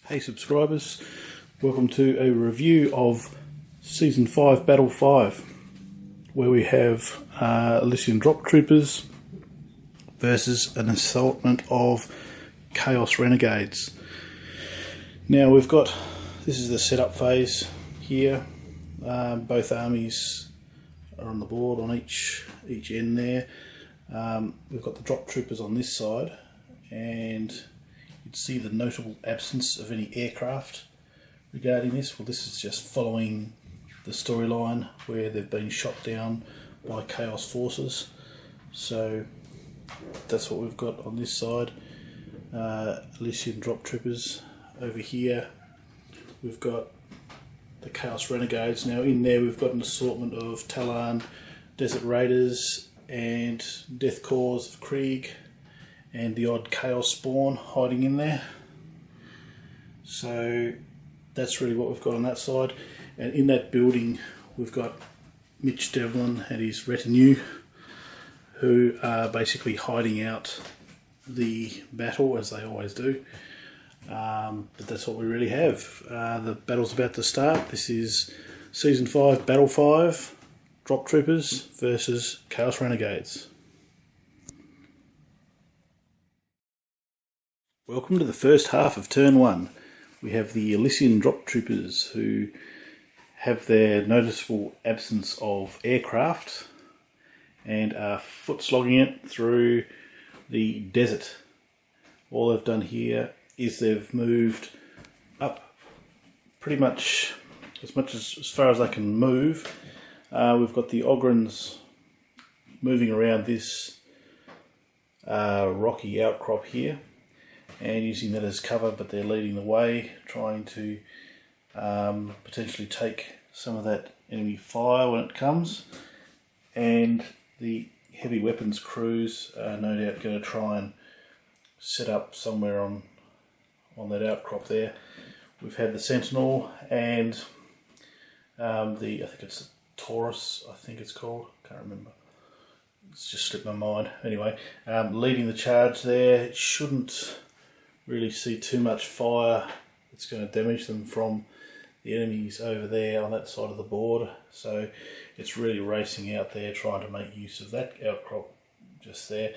Hey subscribers, welcome to a review of Season 5 Battle 5, where we have Elysian drop troopers versus an assortment of Chaos renegades. Now we've got, this is the setup phase here. Both armies are on the board on each end there. We've got the drop troopers on this side, and you'd see the notable absence of any aircraft regarding this. Well, this is just following the storyline where they've been shot down by Chaos forces. So that's what we've got on this side. Elysian drop troopers over here. We've got the Chaos renegades. Now in there we've got an assortment of Talon desert raiders and death cores of Krieg, and the odd Chaos spawn hiding in there. So that's really what we've got on that side. And in that building we've got Mitch Devlin and his retinue, who are basically hiding out the battle, as they always do. But that's what we really have. The battle's about to start. This is Season 5, Battle 5, Drop Troopers versus Chaos Renegades. Welcome to the first half of Turn 1. We have the Elysian drop troopers, who have their noticeable absence of aircraft and are foot slogging it through the desert. All they've done here is they've moved up pretty much as far as they can move. We've got the Ogrins moving around this rocky outcrop here and using that as cover, but they're leading the way, trying to potentially take some of that enemy fire when it comes. And the heavy weapons crews are no doubt going to try and set up somewhere on that outcrop there. We've had the Sentinel and I think it's a Taurus, I think it's called, can't remember. It's just slipped my mind. Anyway, leading the charge there. It shouldn't really see too much fire. It's going to damage them from the enemies over there on that side of the board. So it's really racing out there, trying to make use of that outcrop just there.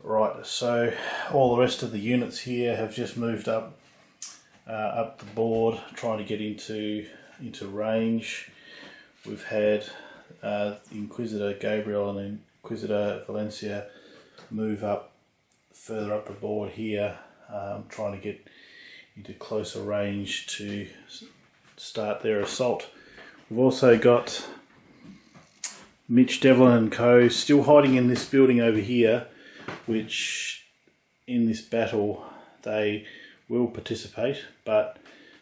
Right, so all the rest of the units here have just moved up the board, trying to get into range. We've had Inquisitor Gabriel and Inquisitor Valencia move up further up the board here, trying to get into closer range to start their assault. We've also got Mitch Devlin and co still hiding in this building over here, which in this battle they will participate, but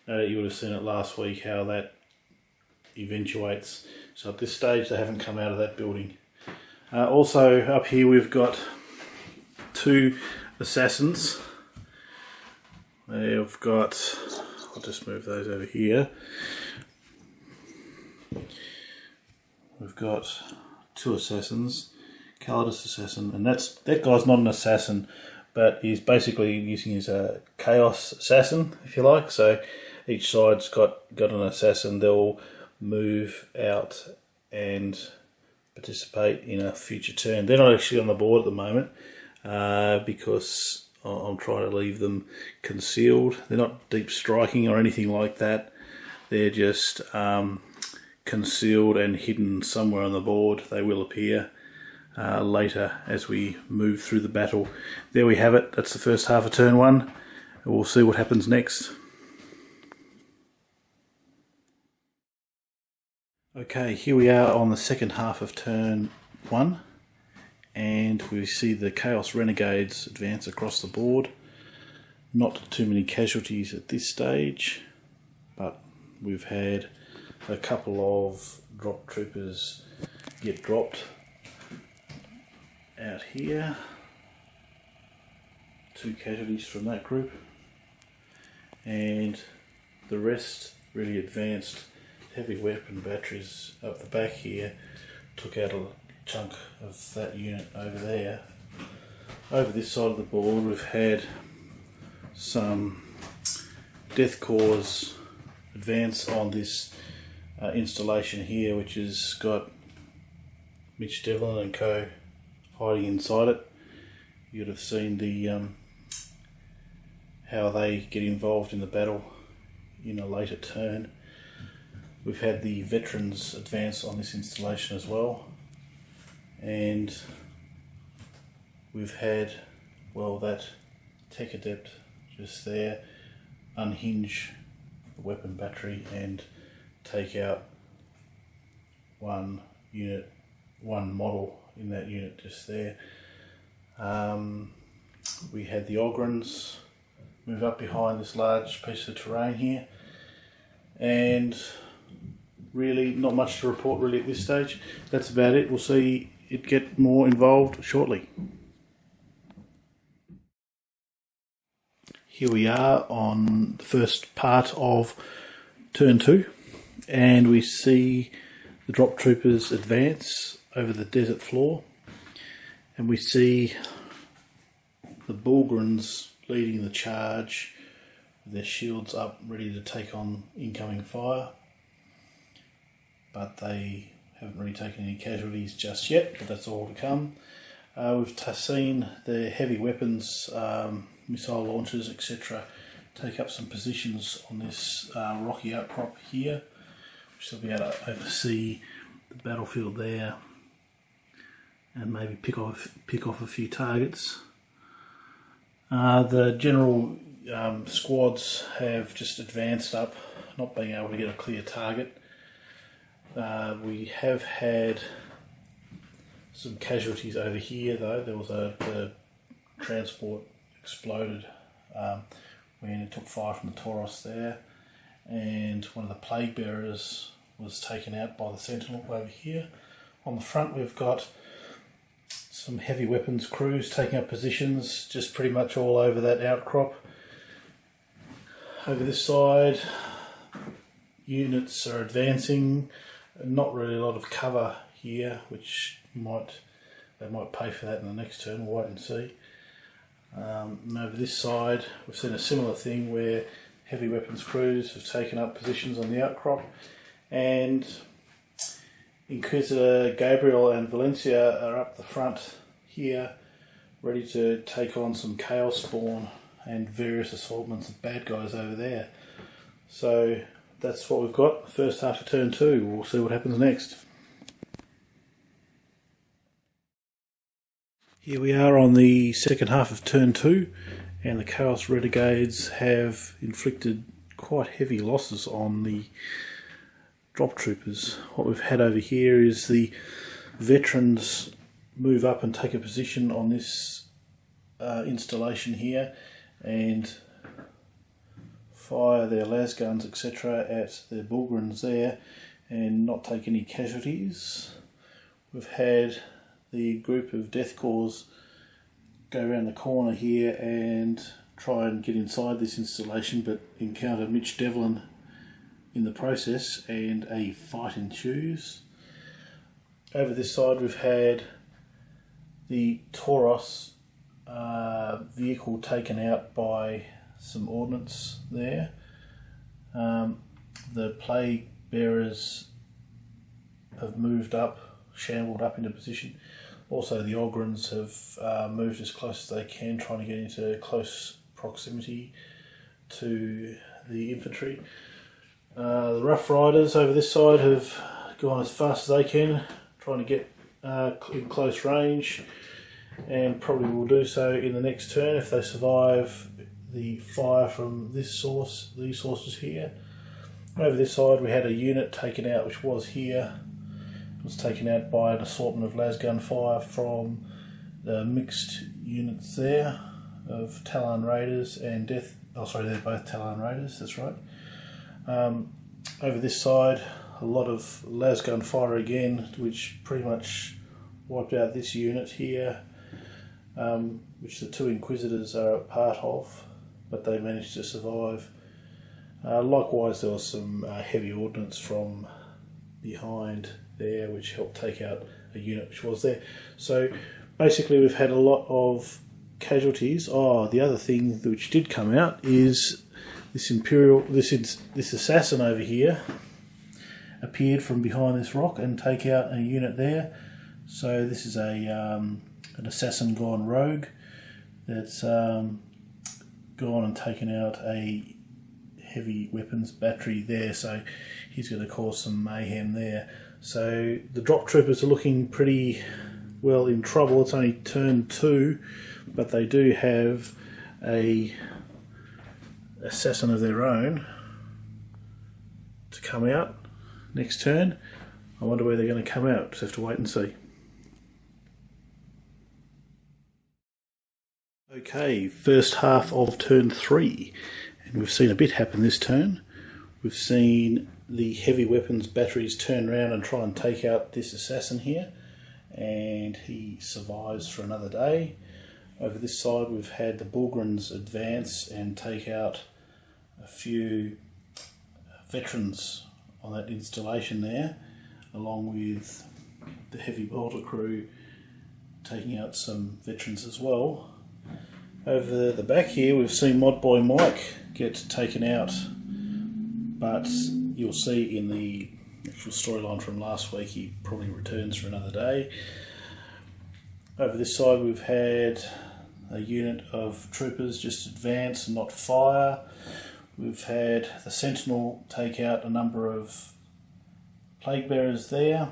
you would have seen it last week how that eventuates. So at this stage they haven't come out of that building. Also up here we've got two assassins. They've got, I'll just move those over here. We've got two assassins, Calidus assassin, and that guy's not an assassin, but he's basically using his Chaos assassin, if you like. So each side's got an assassin. They'll move out and participate in a future turn. They're not actually on the board at the moment, because I'm trying to leave them concealed. They're not deep striking or anything like that. They're just concealed and hidden somewhere on the board. They will appear later as we move through the battle. There we have it. That's the first half of Turn 1. We'll see what happens next. Okay, here we are on the second half of Turn 1. And we see the Chaos Renegades advance across the board. Not too many casualties at this stage, but we've had a couple of drop troopers get dropped out here. 2 casualties from that group, and the rest really advanced. Heavy weapon batteries up the back here took out a chunk of that unit over there. Over this side of the board we've had some Death Corps advance on this installation here, which has got Mitch Devlin and co hiding inside it. You'd have seen the how they get involved in the battle in a later turn. We've had the veterans advance on this installation as well, and we've had, well, that tech adept just there unhinge the weapon battery and take out one unit, one model in that unit just there. We had the Ogrins move up behind this large piece of terrain here, and really not much to report really at this stage. That's about it. We'll see it get more involved shortly. Here we are on the first part of turn 2, and we see the drop troopers advance over the desert floor, and we see the Bulgrins leading the charge with their shields up, ready to take on incoming fire, but they haven't really taken any casualties just yet, but that's all to come. We've seen the heavy weapons, missile launchers, etc. take up some positions on this rocky outcrop here, which they'll be able to oversee the battlefield there and maybe pick off a few targets. The general squads have just advanced up, not being able to get a clear target. We have had some casualties over here though. There was the transport exploded when it took fire from the Tauros there, and one of the plague bearers was taken out by the sentinel over here. On the front we've got some heavy weapons crews taking up positions just pretty much all over that outcrop. Over this side, units are advancing. Not really a lot of cover here, which they might pay for that in the next turn. We'll wait and see. And over this side, we've seen a similar thing where heavy weapons crews have taken up positions on the outcrop, and Inquisitor Gabriel and Valencia are up the front here, ready to take on some Chaos Spawn and various assortments of bad guys over there. So that's what we've got. First half of turn 2. We'll see what happens next. Here we are on the second half of turn 2, and the Chaos Renegades have inflicted quite heavy losses on the drop troopers. What we've had over here is the veterans move up and take a position on this installation here and fire their las guns, etc. at their Bulgrins there and not take any casualties. We've had the group of Death Corps go around the corner here and try and get inside this installation, but encounter Mitch Devlin in the process, and a fight ensues. Over this side we've had the Tauros vehicle taken out by some ordnance there. The plague bearers have moved up, shambled up into position. Also the Ogrins have moved as close as they can, trying to get into close proximity to the infantry. The Rough Riders over this side have gone as fast as they can, trying to get in close range, and probably will do so in the next turn if they survive the fire from this source, these sources here. Over this side we had a unit taken out, which was here. It was taken out by an assortment of lasgun fire from the mixed units there of Talon Raiders and Death. Oh, sorry, they're both Talon Raiders. That's right. Over this side, a lot of lasgun fire again, which pretty much wiped out this unit here, which the two Inquisitors are a part of, but they managed to survive. Likewise, there was some heavy ordnance from behind there, which helped take out a unit which was there. So basically we've had a lot of casualties. Oh, the other thing which did come out is this assassin over here appeared from behind this rock and take out a unit there. So this is an assassin gone rogue that's gone and taken out a heavy weapons battery there, so he's going to cause some mayhem there. So the drop troopers are looking pretty well in trouble. It's only turn 2, but they do have a assassin of their own to come out next turn. I wonder where they're going to come out. Just have to wait and see. Okay, first half of turn 3, and we've seen a bit happen this turn. We've seen the heavy weapons batteries turn around and try and take out this assassin here, and he survives for another day. Over this side we've had the Bulgrins advance and take out a few veterans on that installation there, along with the heavy bolter crew taking out some veterans as well. Over the back here we've seen Mod Boy Mike get taken out, but you'll see in the actual storyline from last week he probably returns for another day. Over this side we've had a unit of troopers just advance and not fire. We've had the Sentinel take out a number of plague bearers there.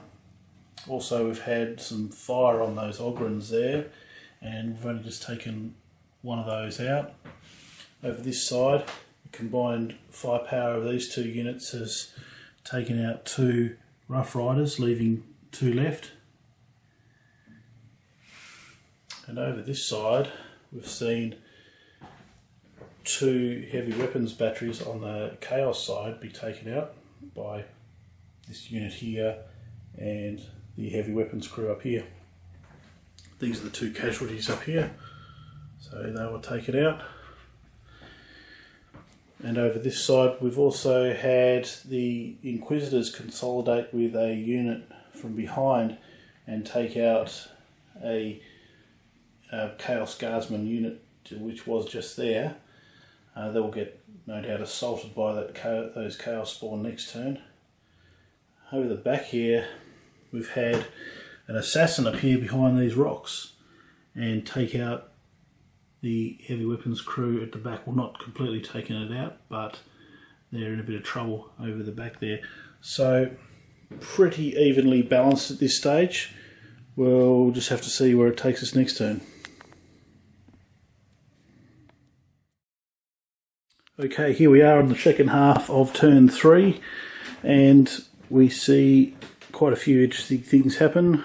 Also we've had some fire on those Ogrins there, and we've only just taken one of those out. Over this side, the combined firepower of these two units has taken out 2 Rough Riders, leaving 2 left. And over this side, we've seen 2 heavy weapons batteries on the Chaos side be taken out by this unit here and the heavy weapons crew up here. These are the 2 casualties up here, so they were taken out. And over this side we've also had the Inquisitors consolidate with a unit from behind and take out a Chaos Guardsman unit which was just there. They will get no doubt assaulted by those Chaos Spawn next turn. Over the back here we've had an assassin appear behind these rocks and take out the heavy weapons crew at the back. Well, not completely taking it out, but they're in a bit of trouble over the back there. So pretty evenly balanced at this stage. We'll just have to see where it takes us next turn. Okay, here we are in the second half of turn 3, and we see quite a few interesting things happen.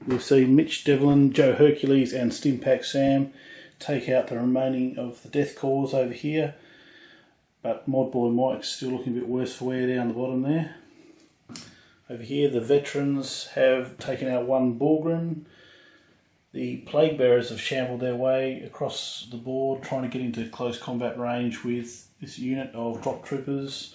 We've seen Mitch Devlin, Joe Hercules and Stimpack Sam take out the remaining of the Death Cores over here, but Mod Boy Mike's still looking a bit worse for wear down the bottom there. Over here the veterans have taken out 1 Bulgrin. The Plague Bearers have shambled their way across the board, trying to get into close combat range with this unit of drop troopers.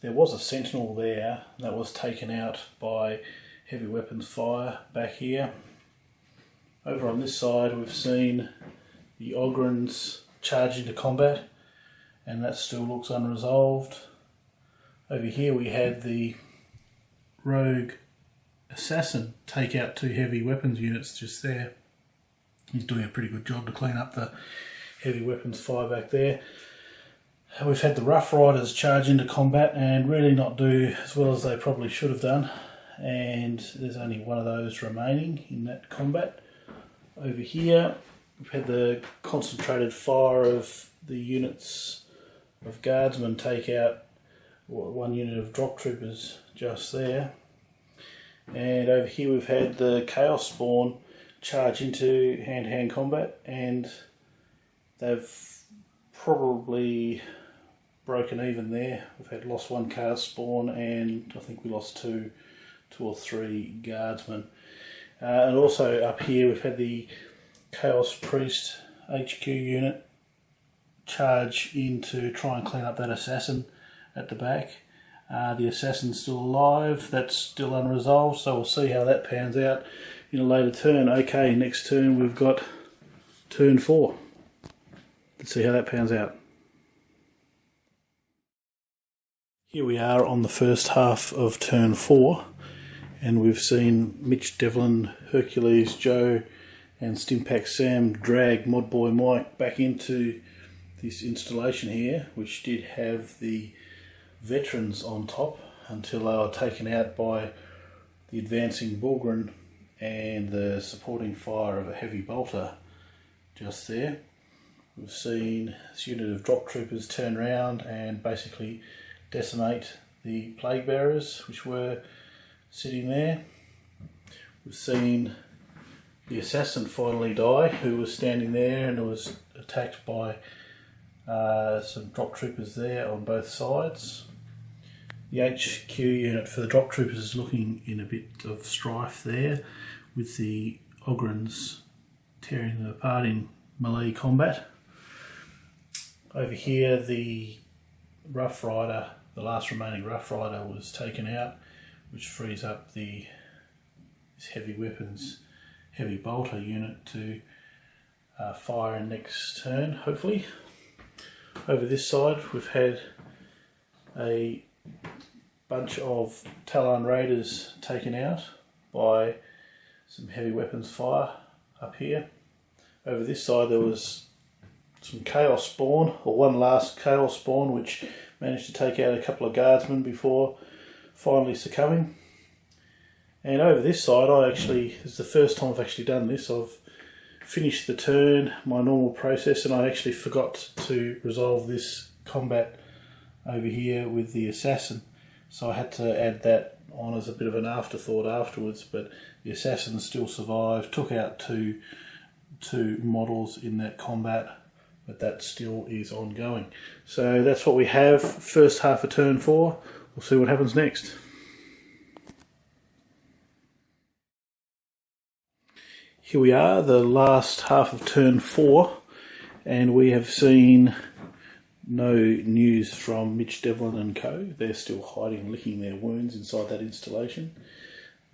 There was a Sentinel there that was taken out by heavy weapons fire back here. Over on this side we've seen the Ogrins charge into combat, and that still looks unresolved. Over here we had the rogue assassin take out 2 heavy weapons units just there. He's doing a pretty good job to clean up the heavy weapons fire back there. We've had the Rough Riders charge into combat and really not do as well as they probably should have done, and there's only one of those remaining in that combat. Over here we've had the concentrated fire of the units of guardsmen take out 1 unit of drop troopers just there. And over here we've had the Chaos Spawn charge into hand-to-hand combat, and they've probably broken even there. We've lost 1 Chaos Spawn, and I think we lost 2 or 3 guardsmen. And also up here we've had the Chaos Priest HQ unit charge in to try and clean up that assassin at the back. The assassin's still alive, that's still unresolved, so we'll see how that pans out in a later turn. Okay, next turn we've got turn 4. Let's see how that pans out. Here we are on the first half of turn 4, and we've seen Mitch, Devlin, Hercules, Joe and Stimpack Sam drag Modboy Mike back into this installation here, which did have the veterans on top until they were taken out by the advancing Bulgren and the supporting fire of a heavy bolter just there. We've seen this unit of drop troopers turn around and basically decimate the plague bearers which were sitting there. We've seen the assassin finally die, who was standing there and was attacked by some drop troopers there on both sides. The HQ unit for the drop troopers is looking in a bit of strife there, with the Ogrins tearing them apart in melee combat. Over here the Rough Rider, the last remaining Rough Rider, was taken out, which frees up this heavy weapons, heavy bolter unit to fire in next turn, hopefully. Over this side we've had a bunch of Talon Raiders taken out by some heavy weapons fire up here. Over this side there was some Chaos spawn, or one last Chaos spawn, which managed to take out a couple of guardsmen before finally succumbing. And over this side, this is the first time I've actually done this. I've finished the turn, my normal process, and I actually forgot to resolve this combat over here with the assassin. So I had to add that on as a bit of an afterthought afterwards, but the assassin still survived, took out two models in that combat, but that still is ongoing. So that's what we have, first half of turn 4. We'll see what happens next. Here we are, the last half of turn 4, and we have seen no news from Mitch, Devlin and co. They're still hiding and licking their wounds inside that installation.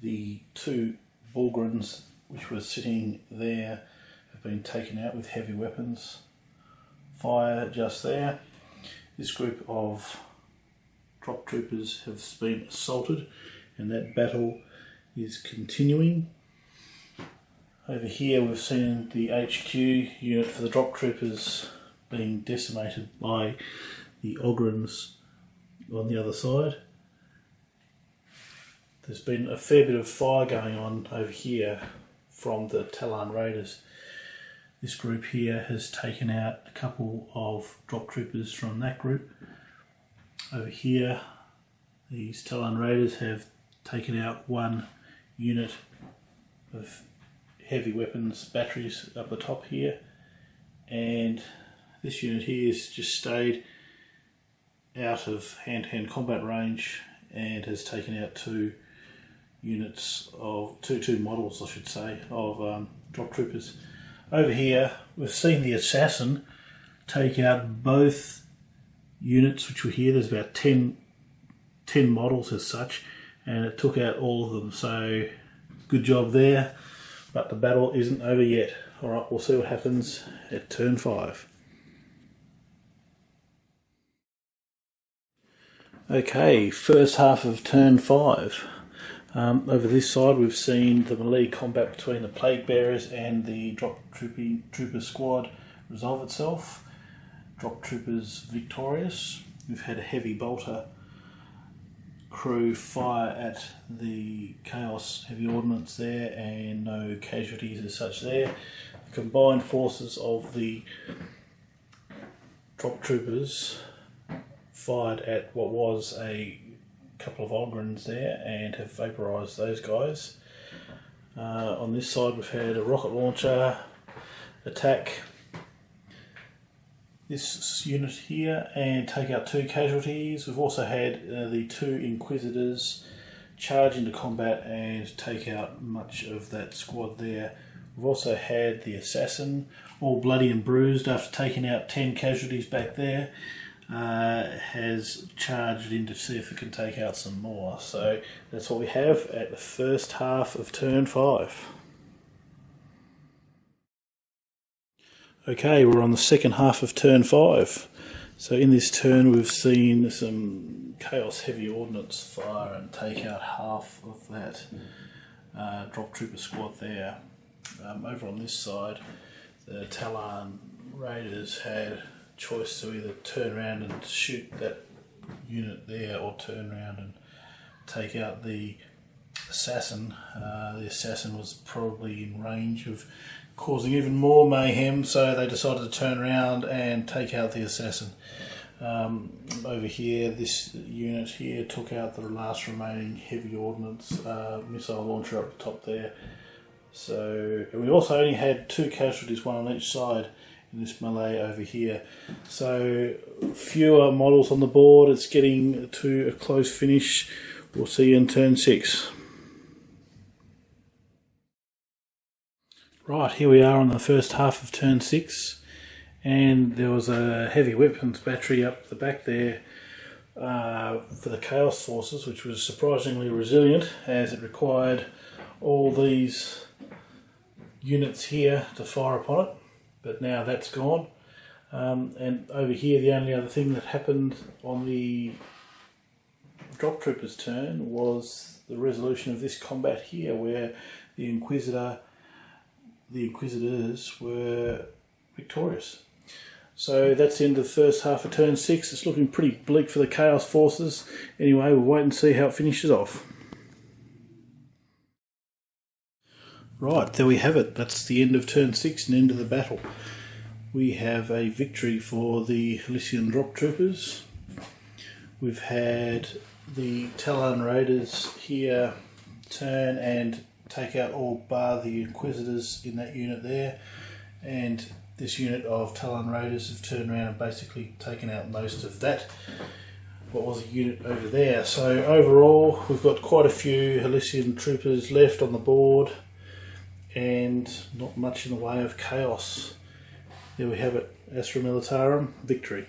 The 2 Bulgrins which were sitting there have been taken out with heavy weapons fire just there. This group of drop troopers have been assaulted, and that battle is continuing. Over here we've seen the HQ unit for the drop troopers being decimated by the Ogrins on the other side. There's been a fair bit of fire going on over here from the Talon Raiders. This group here has taken out a couple of drop troopers from that group. Over here these Talon Raiders have taken out one unit of heavy weapons batteries up the top here, and this unit here has just stayed out of hand-to-hand combat range and has taken out 2 units of two models, I should say, of drop troopers. Over here we've seen the assassin take out both units which were here. There's about 10 models as such, and it took out all of them, so good job there, but the battle isn't over yet. Alright, we'll see what happens at turn 5. Okay, first half of turn 5. Over this side we've seen the melee combat between the plague bearers and the drop trooper squad resolve itself. Drop troopers victorious. We've had a heavy bolter crew fire at the Chaos heavy ordnance there, and no casualties as such there. The combined forces of the drop troopers fired at what was a couple of Ogrins there and have vaporised those guys. On this side we've had a rocket launcher attack this unit here and take out 2 casualties. We've also had the 2 Inquisitors charge into combat and take out much of that squad there. We've also had the assassin, all bloody and bruised after taking out 10 casualties back there, has charged in to see if it can take out some more. So that's what we have at the first half of turn 5. Okay, we're on the second half of turn 5. So in this turn we've seen some Chaos heavy ordnance fire and take out half of that drop trooper squad there. Over on this side, the Talon Raiders had choice to either turn around and shoot that unit there or turn around and take out the assassin. The assassin was probably in range of causing even more mayhem, so they decided to turn around and take out the assassin. Over here, this unit here took out the last remaining heavy ordnance missile launcher up the top there. So, and we also only had 2 casualties, one on each side in this melee over here. So fewer models on the board. It's getting to a close finish. We'll see you in turn 6. Right, here we are on the first half of turn 6, and there was a heavy weapons battery up the back there for the Chaos forces, which was surprisingly resilient, as it required all these units here to fire upon it, but now that's gone. And over here, the only other thing that happened on the drop troopers turn was the resolution of this combat here, where the Inquisitors were victorious. So that's the end of the first half of turn 6. It's looking pretty bleak for the Chaos forces. Anyway, we'll wait and see how it finishes off. Right, there we have it. That's the end of turn 6 and end of the battle. We have a victory for the Elysian drop troopers. We've had the Talon Raiders here turn and take out all bar the Inquisitors in that unit there, and this unit of Talon Raiders have turned around and basically taken out most of that, what was a unit over there. So overall we've got quite a few Elysian troopers left on the board and not much in the way of chaos. There we have it, Astra Militarum, victory.